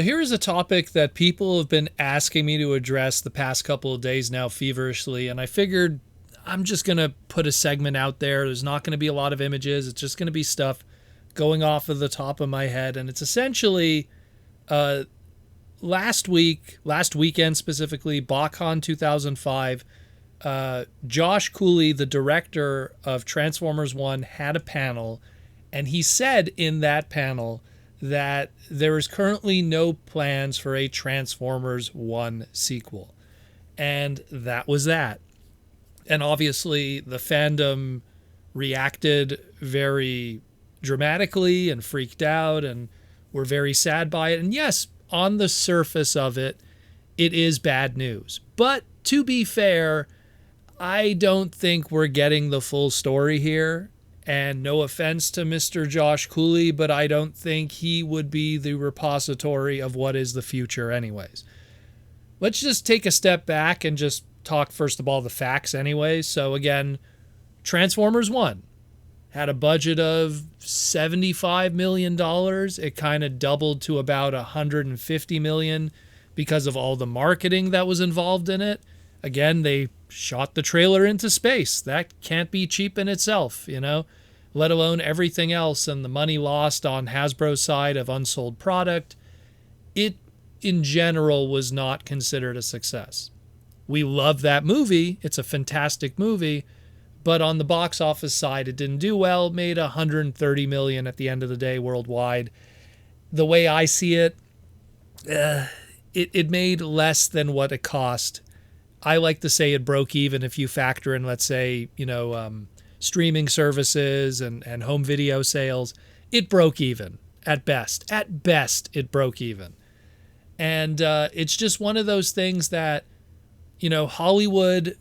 So here is a topic that people have been asking me to address the past couple of days now feverishly, and I figured I'm just going to put a segment out there. There's not going to be a lot of images. It's just going to be stuff going off of the top of my head, and it's essentially last weekend specifically, BotCon 2005, Josh Cooley, the director of Transformers 1, had a panel, and he said in that panel that there is currently no plans for a Transformers 1 sequel. And that was that. And obviously the fandom reacted very dramatically and freaked out and were very sad by it. And yes, on the surface of it, it is bad news. But to be fair, I don't think we're getting the full story here. And no offense to Mr. Josh Cooley, but I don't think he would be the repository of what is the future anyways. Let's just take a step back and just talk first of all the facts anyways. So again, Transformers 1 had a budget of $75 million. It kind of doubled to about $150 million because of all the marketing that was involved in it. Again, they shot the trailer into space. That can't be cheap in itself, let alone everything else and the money lost on Hasbro's side of unsold product. It, in general, was not considered a success. We love that movie. It's a fantastic movie. But on the box office side, it didn't do well. It made $130 million at the end of the day worldwide. The way I see it, it made less than what it cost. I like to say it broke even if you factor in, let's say, streaming services and home video sales. It broke even at best. At best, it broke even. And it's just one of those things that, Hollywood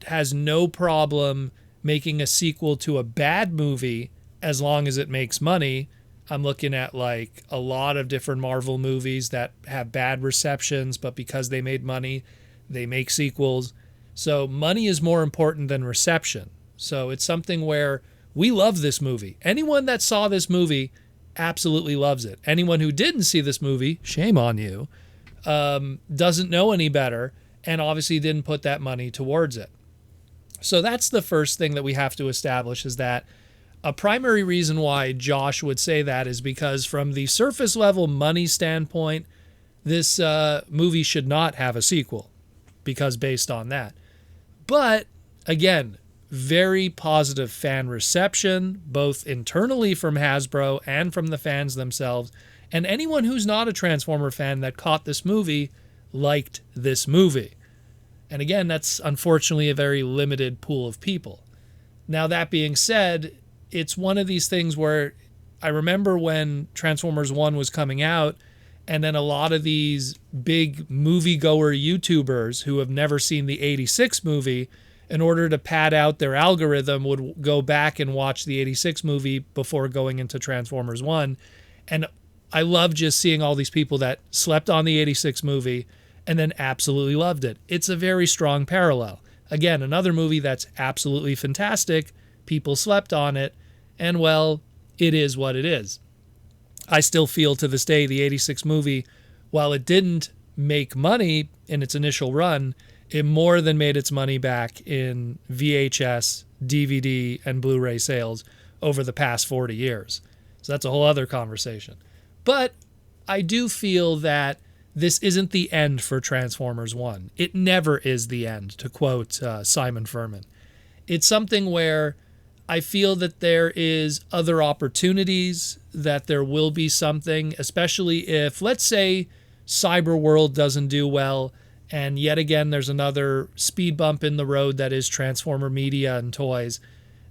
has no problem making a sequel to a bad movie as long as it makes money. I'm looking at like a lot of different Marvel movies that have bad receptions, but because they made money, they make sequels. So money is more important than reception. So it's something where we love this movie. Anyone that saw this movie absolutely loves it. Anyone who didn't see this movie, shame on you, doesn't know any better and obviously didn't put that money towards it. So that's the first thing that we have to establish, is that a primary reason why Josh would say that is because from the surface level money standpoint, this movie should not have a sequel because based on that. But again, very positive fan reception, both internally from Hasbro and from the fans themselves. And anyone who's not a Transformer fan that caught this movie liked this movie. And again, that's unfortunately a very limited pool of people. Now, that being said, it's one of these things where I remember when Transformers 1 was coming out, and then a lot of these big moviegoer YouTubers who have never seen the 86 movie, in order to pad out their algorithm, would go back and watch the 86 movie before going into Transformers 1. And I love just seeing all these people that slept on the 86 movie and then absolutely loved it. It's a very strong parallel. Again, another movie that's absolutely fantastic. People slept on it, and well, it is what it is. I still feel to this day the 86 movie, while it didn't make money in its initial run, it more than made its money back in VHS, DVD, and Blu-ray sales over the past 40 years. So that's a whole other conversation. But I do feel that this isn't the end for Transformers 1. It never is the end, to quote Simon Furman. It's something where I feel that there is other opportunities, that there will be something, especially if, let's say, Cyberworld doesn't do well, and yet again there's another speed bump in the road that is Transformer Media and Toys.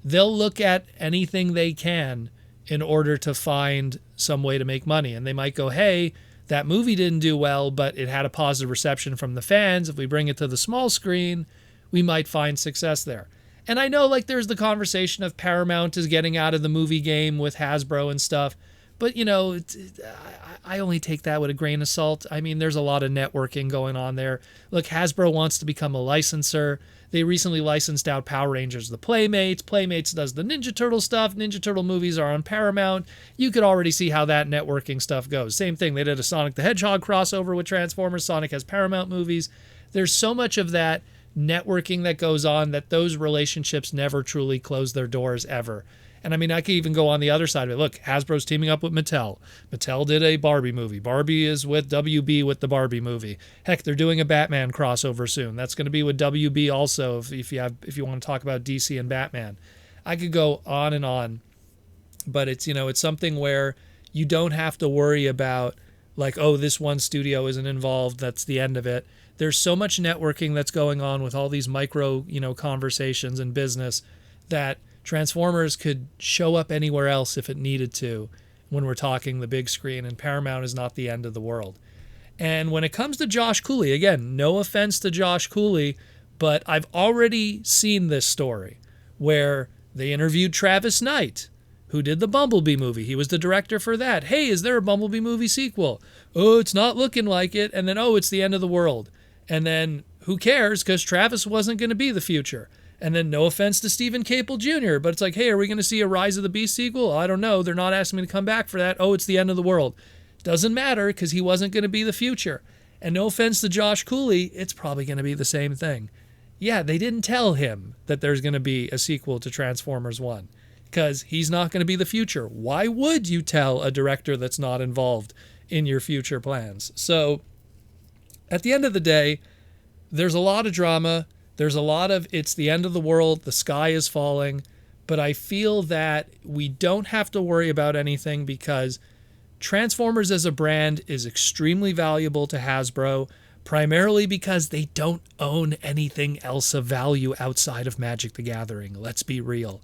They'll look at anything they can in order to find some way to make money. And they might go, hey, that movie didn't do well, but it had a positive reception from the fans. If we bring it to the small screen, we might find success there. And I know there's the conversation of Paramount is getting out of the movie game with Hasbro and stuff, But, I only take that with a grain of salt. I mean, there's a lot of networking going on there. Look, Hasbro wants to become a licensor. They recently licensed out Power Rangers the Playmates. Playmates does the Ninja Turtle stuff. Ninja Turtle movies are on Paramount. You could already see how that networking stuff goes. Same thing. They did a Sonic the Hedgehog crossover with Transformers. Sonic has Paramount movies. There's so much of that networking that goes on that those relationships never truly close their doors ever. And I mean, I could even go on the other side of it. Look, Hasbro's teaming up with Mattel. Mattel did a Barbie movie. Barbie is with WB with the Barbie movie. Heck, they're doing a Batman crossover soon. That's going to be with WB also if you want to talk about DC and Batman. I could go on and on, but it's something where you don't have to worry about like, oh, this one studio isn't involved. That's the end of it. There's so much networking that's going on with all these micro, conversations and business that Transformers could show up anywhere else if it needed to when we're talking the big screen, and Paramount is not the end of the world. And when it comes to Josh Cooley, again, no offense to Josh Cooley, but I've already seen this story where they interviewed Travis Knight, who did the Bumblebee movie. He was the director for that. Hey, is there a Bumblebee movie sequel? Oh, it's not looking like it. And then, oh, it's the end of the world. And then who cares, because Travis wasn't going to be the future. And then no offense to Stephen Caple Jr., but it's like, hey, are we going to see a Rise of the Beast sequel? I don't know. They're not asking me to come back for that. Oh, it's the end of the world. Doesn't matter because he wasn't going to be the future. And no offense to Josh Cooley, it's probably going to be the same thing. Yeah, they didn't tell him that there's going to be a sequel to Transformers 1 because he's not going to be the future. Why would you tell a director that's not involved in your future plans? So at the end of the day, there's a lot of drama. There's a lot of it's the end of the world, the sky is falling, but I feel that we don't have to worry about anything because Transformers as a brand is extremely valuable to Hasbro, primarily because they don't own anything else of value outside of Magic the Gathering. Let's be real.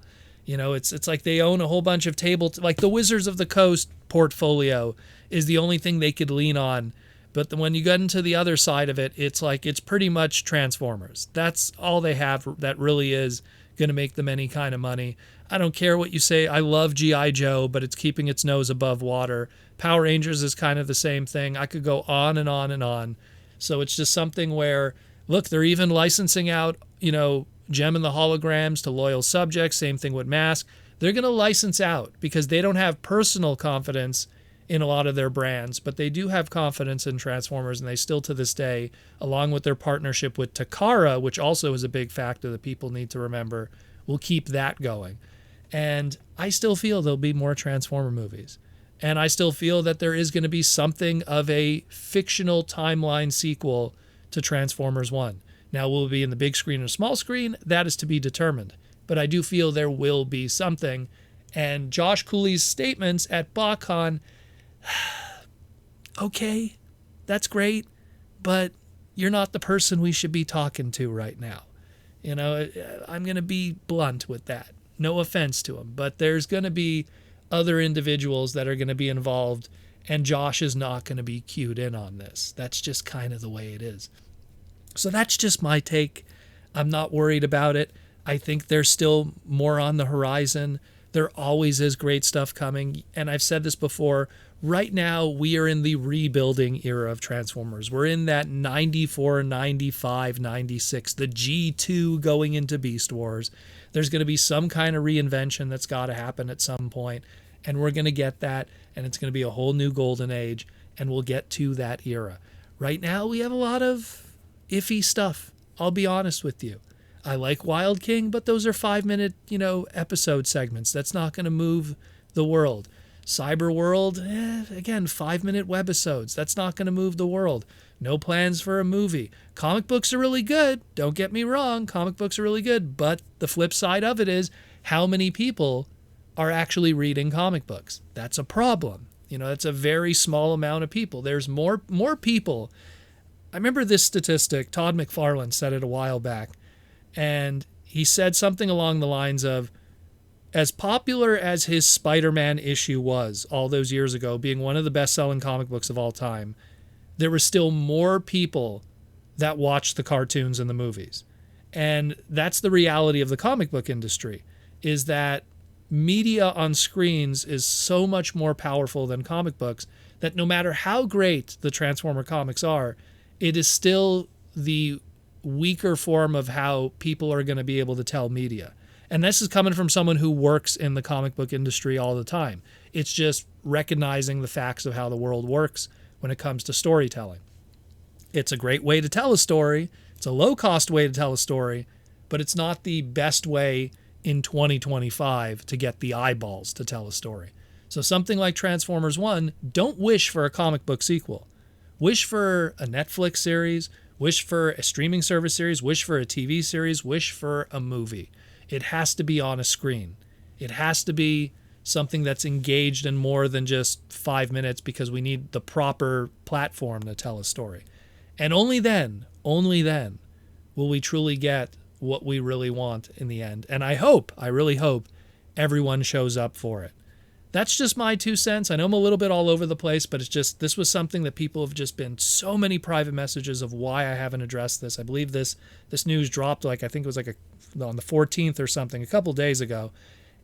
It's like they own a whole bunch of like the Wizards of the Coast portfolio is the only thing they could lean on. But when you get into the other side of it, it's like it's pretty much Transformers. That's all they have that really is going to make them any kind of money. I don't care what you say. I love G.I. Joe, but it's keeping its nose above water. Power Rangers is kind of the same thing. I could go on and on and on. So it's just something where, look, they're even licensing out, Gem and the Holograms to loyal subjects. Same thing with Mask. They're going to license out because they don't have personal confidence in a lot of their brands, but they do have confidence in Transformers, and they still to this day, along with their partnership with Takara, which also is a big factor that people need to remember, will keep that going. And I still feel there'll be more Transformer movies. And I still feel that there is going to be something of a fictional timeline sequel to Transformers 1. Now, will it be in the big screen or small screen? That is to be determined. But I do feel there will be something. And Josh Cooley's statements at BotCon, okay, that's great, but you're not the person we should be talking to right now. I'm going to be blunt with that. No offense to him, but there's going to be other individuals that are going to be involved, and Josh is not going to be cued in on this. That's just kind of the way it is. So that's just my take. I'm not worried about it. I think there's still more on the horizon. There always is great stuff coming, and I've said this before. Right now, we are in the rebuilding era of Transformers. We're in that 94, 95, 96, the G2 going into Beast Wars. There's going to be some kind of reinvention that's got to happen at some point, and we're going to get that, and it's going to be a whole new golden age, and we'll get to that era. Right now, we have a lot of iffy stuff. I'll be honest with you. I like Wild King, but those are 5-minute, episode segments. That's not going to move the world. Cyber World, again, 5-minute webisodes. That's not going to move the world. No plans for a movie. Comic books are really good. Don't get me wrong. Comic books are really good. But the flip side of it is how many people are actually reading comic books. That's a problem. It's a very small amount of people. There's more people. I remember this statistic. Todd McFarlane said it a while back. And he said something along the lines of, as popular as his Spider-Man issue was all those years ago, being one of the best-selling comic books of all time, there were still more people that watched the cartoons and the movies. And that's the reality of the comic book industry, is that media on screens is so much more powerful than comic books that no matter how great the Transformer comics are, it is still the weaker form of how people are going to be able to tell media. And this is coming from someone who works in the comic book industry all the time. It's just recognizing the facts of how the world works when it comes to storytelling. It's a great way to tell a story. It's a low-cost way to tell a story, but it's not the best way in 2025 to get the eyeballs to tell a story. So something like Transformers 1, don't wish for a comic book sequel. Wish for a Netflix series, wish for a streaming service series, wish for a TV series, wish for a movie. It has to be on a screen. It has to be something that's engaged in more than just 5 minutes, because we need the proper platform to tell a story. And only then will we truly get what we really want in the end. And I really hope everyone shows up for it. That's just my 2 cents. I know I'm a little bit all over the place, but it's just, this was something that people have just been so many private messages of why I haven't addressed this. I believe this news dropped I think it was on the 14th or something, a couple days ago.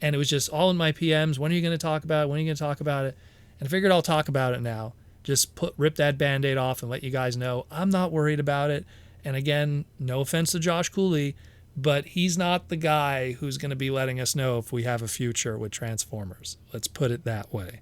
And it was just all in my PMs. When are you going to talk about it? When are you going to talk about it? And I figured I'll talk about it now. Just rip that Band-Aid off and let you guys know I'm not worried about it. And again, no offense to Josh Cooley, but he's not the guy who's going to be letting us know if we have a future with Transformers. Let's put it that way.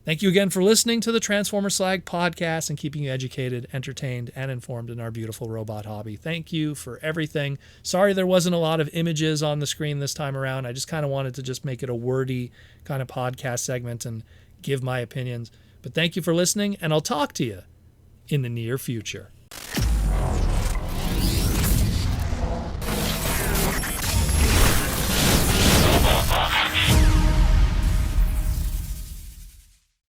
Thank you again for listening to the Transformer Slag podcast and keeping you educated, entertained, and informed in our beautiful robot hobby. Thank you for everything. Sorry there wasn't a lot of images on the screen this time around. I just kind of wanted to just make it a wordy kind of podcast segment and give my opinions. But thank you for listening, and I'll talk to you in the near future.